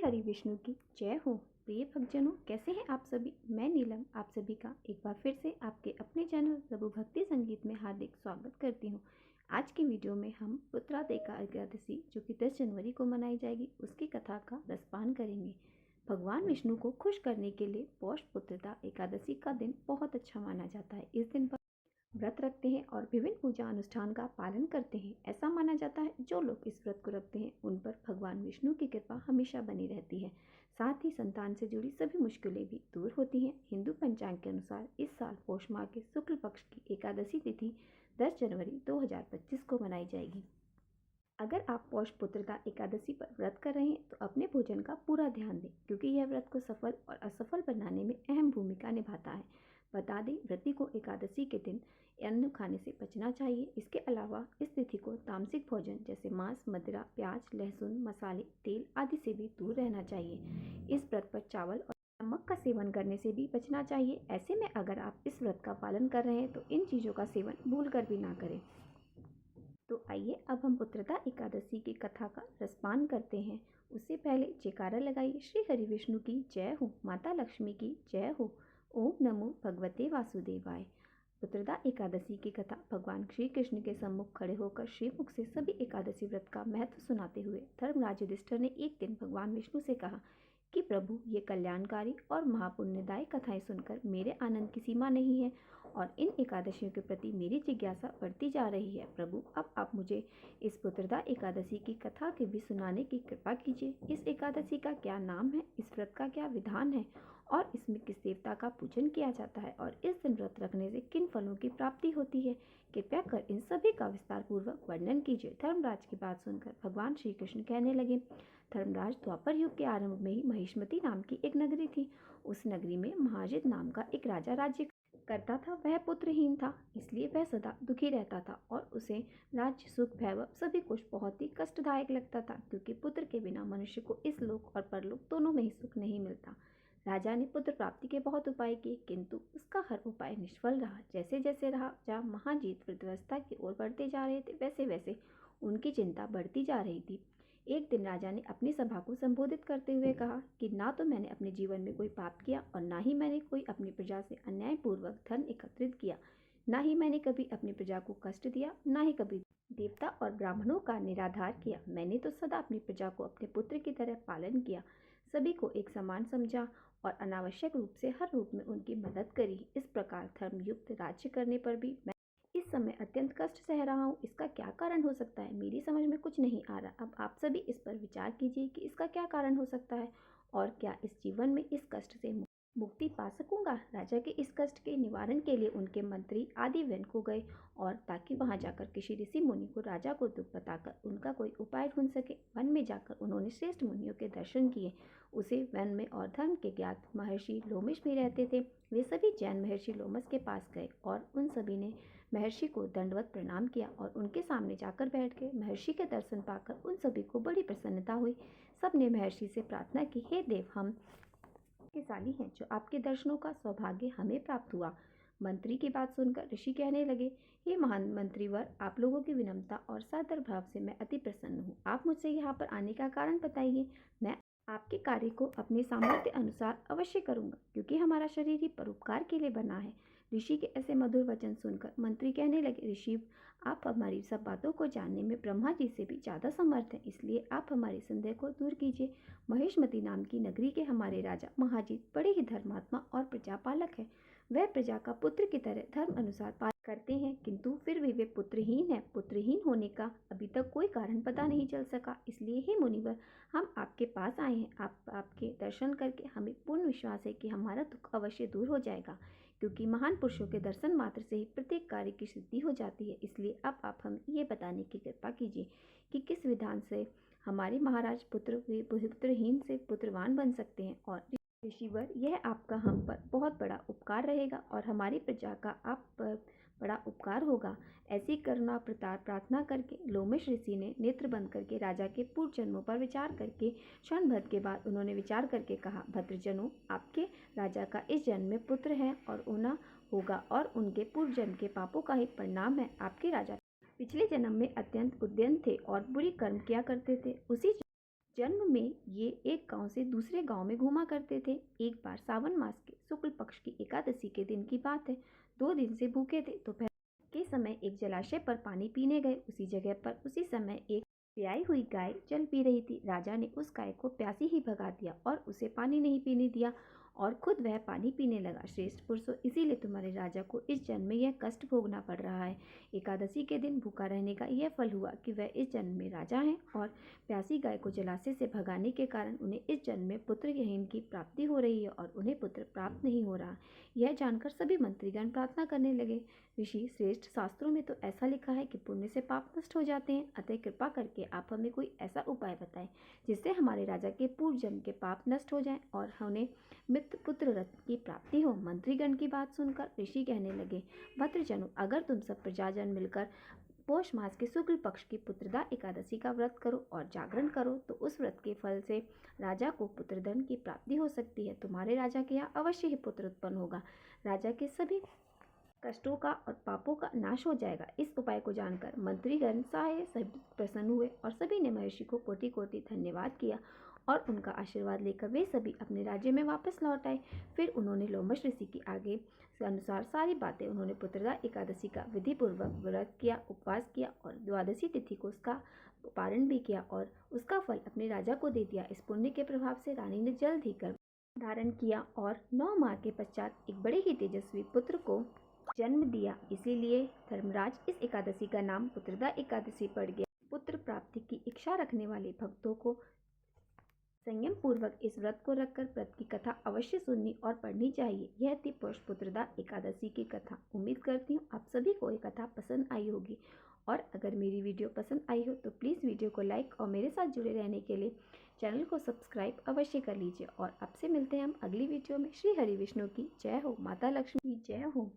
हरि विष्णु की जय हो। प्रिय भक्तजनों, कैसे हैं आप सभी। मैं नीलम आप सभी का एक बार फिर से आपके अपने चैनल प्रभु भक्ति संगीत में हार्दिक स्वागत करती हूं। आज की वीडियो में हम पुत्राद एकादशी जो कि 10 जनवरी को मनाई जाएगी उसकी कथा का रसपान करेंगे। भगवान विष्णु को खुश करने के लिए पौष पुत्रदा एकादशी का दिन बहुत अच्छा माना जाता है। इस दिन पर व्रत रखते हैं और विभिन्न पूजा अनुष्ठान का पालन करते हैं। ऐसा माना जाता है जो लोग इस व्रत को रखते हैं उन पर भगवान विष्णु की कृपा हमेशा बनी रहती है। साथ ही संतान से जुड़ी सभी मुश्किलें भी दूर होती हैं। हिंदू पंचांग के अनुसार इस साल पौष माह के शुक्ल पक्ष की एकादशी तिथि 10 जनवरी 2025 को मनाई जाएगी। अगर आप पौष पुत्रदा एकादशी पर व्रत कर रहे हैं तो अपने भोजन का पूरा ध्यान दें, क्योंकि यह व्रत को सफल और असफल बनाने में अहम भूमिका निभाता है। बता दें, व्रती को एकादशी के दिन अन्न खाने से बचना चाहिए। इसके अलावा इस तिथि को तामसिक भोजन जैसे मांस, मदिरा, प्याज, लहसुन, मसाले, तेल आदि से भी दूर रहना चाहिए। इस व्रत पर चावल और नमक का सेवन करने से भी बचना चाहिए। ऐसे में अगर आप इस व्रत का पालन कर रहे हैं तो इन चीज़ों का सेवन भूल कर भी ना करें। तो आइए अब हम पुत्रदा एकादशी की कथा का रसपान करते हैं। उससे पहले जयकारा लगाइए। श्री हरि विष्णु की जय हो, माता लक्ष्मी की जय हो, ओम नमो भगवते वासुदेवाय। पुत्रदा एकादशी की कथा भगवान श्री कृष्ण के सम्मुख खड़े होकर श्रीमुख से सभी एकादशी व्रत का महत्व सुनाते हुए धर्मराज युधिष्ठिर ने एक दिन भगवान विष्णु से कहा कि प्रभु, ये कल्याणकारी और महापुण्यदायी कथाएं सुनकर मेरे आनंद की सीमा नहीं है और इन एकादशियों के प्रति मेरी जिज्ञासा बढ़ती जा रही है। प्रभु, अब आप मुझे इस पुत्रदा एकादशी की कथा के भी सुनाने की कृपा कीजिए। इस एकादशी का क्या नाम है, इस व्रत का क्या विधान है और इसमें किस देवता का पूजन किया जाता है और इस दिन व्रत रखने से किन फलों की प्राप्ति होती है। कृपया कर इन सभी का विस्तार पूर्वक वर्णन कीजिए। धर्मराज की बात सुनकर भगवान श्री कृष्ण कहने लगे, धर्मराज, द्वापर युग के आरंभ में ही महिष्मती नाम की एक नगरी थी। उस नगरी में महाजित नाम का एक राजा राज्य करता था। वह पुत्रहीन था, इसलिए वह सदा दुखी रहता था और उसे राज्य, सुख, वैभव सभी कुछ बहुत ही कष्टदायक लगता था, क्योंकि पुत्र के बिना मनुष्य को इस लोक और परलोक दोनों में ही सुख नहीं मिलता। राजा ने पुत्र प्राप्ति के बहुत उपाय किए, किंतु उसका हर उपाय निष्फल रहा। जैसे जैसे राजा महाजीत वृद्धावस्था की ओर बढ़ते जा रहे थे, वैसे वैसे उनकी चिंता बढ़ती जा रही थी। एक दिन राजा ने अपनी सभा को संबोधित करते हुए कहा कि ना तो मैंने अपने जीवन में कोई पाप किया और ना ही मैंने कोई अपनी प्रजा से अन्यायपूर्वक धन एकत्रित किया, ना ही मैंने कभी अपनी प्रजा को कष्ट दिया, ना ही कभी देवता और ब्राह्मणों का निराधार किया। मैंने तो सदा अपनी प्रजा को अपने पुत्र की तरह पालन किया, सभी को एक समान समझा और अनावश्यक रूप से हर रूप में उनकी मदद करी। इस प्रकार धर्मयुक्त राज्य करने पर भी मैं इस समय अत्यंत कष्ट सह रहा हूँ। इसका क्या कारण हो सकता है, मेरी समझ में कुछ नहीं आ रहा। अब आप सभी इस पर विचार कीजिए कि इसका क्या कारण हो सकता है और क्या इस जीवन में इस कष्ट से मुक्ति पा सकूंगा। राजा के इस कष्ट के निवारण के लिए उनके मंत्री आदि वन को गए और ताकि वहां जाकर किसी ऋषि मुनि को राजा को दुख बताकर उनका कोई उपाय ढूंढ सके। वन में जाकर उन्होंने श्रेष्ठ मुनियों के दर्शन किए। उसे वन में और धर्म के ज्ञात महर्षि लोमिश भी रहते थे। वे सभी जैन महर्षि लोमस के पास गए और उन सभी ने महर्षि को दंडवत प्रणाम किया और उनके सामने जाकर बैठ गए। महर्षि के दर्शन पाकर उन सभी को बड़ी प्रसन्नता हुई। सबने महर्षि से प्रार्थना की, हे देव, हम भाग्यशाली हैं जो आपके दर्शनों का सौभाग्य हमें प्राप्त हुआ। मंत्री की बात सुनकर ऋषि कहने लगे, हे महान मंत्रीवर, आप लोगों की विनम्रता और सादर भाव से मैं अति प्रसन्न हूँ। आप मुझसे यहाँ पर आने का कारण बताइए। मैं आपके कार्य को अपने सामर्थ्य अनुसार अवश्य करूँगा, क्योंकि हमारा शरीर ही परोपकार के लिए बना है। ऋषि के ऐसे मधुर वचन सुनकर मंत्री कहने लगे, ऋषि, आप हमारी सब बातों को जानने में ब्रह्मा जी से भी ज़्यादा समर्थ हैं, इसलिए आप हमारे संदेह को दूर कीजिए। महिष्मती नाम की नगरी के हमारे राजा महाजीत बड़े ही धर्मात्मा और प्रजापालक है। वह प्रजा का पुत्र की तरह धर्म अनुसार पालन करते हैं, किंतु फिर भी वे पुत्रहीन हैं। पुत्रहीन होने का अभी तक कोई कारण पता नहीं चल सका, इसलिए हे मुनिवर, हम आपके पास आए हैं। आपके दर्शन करके हमें पूर्ण विश्वास है कि हमारा दुख अवश्य दूर हो जाएगा, क्योंकि महान पुरुषों के दर्शन मात्र से ही प्रत्येक कार्य की सिद्धि हो जाती है। इसलिए अब आप हमें ये बताने की कृपा कीजिए कि किस विधान से हमारे महाराज पुत्रहीन से पुत्रवान बन सकते हैं। और ऋषिवर, यह आपका हम पर बहुत बड़ा उपकार रहेगा और हमारी प्रजा का आप पर बड़ा उपकार होगा। ऐसी करुणा प्रार्थना करके लोमेश ऋषि ने नेत्र बंद करके राजा के पूर्व जन्मों पर विचार करके क्षण भर के बाद उन्होंने विचार करके कहा, भद्रजनों, आपके राजा का इस जन्म में पुत्र है और होना होगा और उनके पूर्व जन्म के पापों का ही परिणाम है। आपके राजा पिछले जन्म में अत्यंत उद्यत थे और बुरी कर्म किया करते थे। उसी जन्म में ये एक गांव से दूसरे गांव में घूमा करते थे। एक बार सावन मास के शुक्ल पक्ष की एकादशी के दिन की बात है। 2 दिन से भूखे थे। दोपहर के समय एक जलाशय पर पानी पीने गए। उसी जगह पर उसी समय एक ब्याई हुई गाय जल पी रही थी। राजा ने उस गाय को प्यासी ही भगा दिया और उसे पानी नहीं पीने दिया और खुद वह पानी पीने लगा। श्रेष्ठ पुरुषों, इसीलिए तुम्हारे राजा को इस जन्म में यह कष्ट भोगना पड़ रहा है। एकादशी के दिन भूखा रहने का यह फल हुआ कि वह इस जन्म में राजा हैं और प्यासी गाय को जलाशय से भगाने के कारण उन्हें इस जन्म में पुत्रहीन की प्राप्ति हो रही है और उन्हें पुत्र प्राप्त नहीं हो रहा। यह जानकर सभी मंत्रीगण प्रार्थना करने लगे। ऋषि श्रेष्ठ, शास्त्रों में तो ऐसा लिखा है कि पुण्य से पाप नष्ट हो जाते हैं, अतः कृपा करके आप हमें कोई ऐसा उपाय बताएं जिससे हमारे राजा के पूर्व जन्म के पाप नष्ट हो जाएं और उन्हें मित्र पुत्र रत्न की प्राप्ति हो। मंत्रीगण की बात सुनकर ऋषि कहने लगे, भद्रजनों, अगर तुम सब प्रजाजन मिलकर पौष मास के शुक्ल पक्ष की पुत्रदा एकादशी का व्रत करो और जागरण करो तो उस व्रत के फल से राजा को पुत्रधन की प्राप्ति हो सकती है। तुम्हारे राजा के यहाँ अवश्य ही पुत्र उत्पन्न होगा। राजा के सभी कष्टों का और पापों का नाश हो जाएगा। इस उपाय को जानकर मंत्रीगण सारे सभी प्रसन्न हुए और सभी ने महर्षि को कोटि कोटि धन्यवाद किया और उनका आशीर्वाद लेकर वे सभी अपने राज्य में वापस लौट आए। फिर उन्होंने लोमश ऋषि की आगे के अनुसार सारी बातें उन्होंने पुत्रदा एकादशी का विधि पूर्वक व्रत किया, उपवास किया और द्वादशी तिथि को उसका पारण भी किया और उसका फल अपने राजा को दे दिया। इस पुण्य के प्रभाव से रानी ने जल्द ही गर्भ धारण किया और 9 माह के पश्चात एक बड़े ही तेजस्वी पुत्र को जन्म दिया। इसीलिए धर्मराज इस एकादशी का नाम पुत्रदा एकादशी पड़ गया। पुत्र प्राप्ति की इच्छा रखने वाले भक्तों को संयम पूर्वक इस व्रत को रखकर व्रत की कथा अवश्य सुननी और पढ़नी चाहिए। यह थी पौष पुत्रदा एकादशी की कथा। उम्मीद करती हूँ आप सभी को ये कथा पसंद आई होगी और अगर मेरी वीडियो पसंद आई हो तो प्लीज़ वीडियो को लाइक और मेरे साथ जुड़े रहने के लिए चैनल को सब्सक्राइब अवश्य कर लीजिए। और आपसे मिलते हैं हम अगली वीडियो में। श्री हरि विष्णु की जय हो, माता लक्ष्मी की जय हो।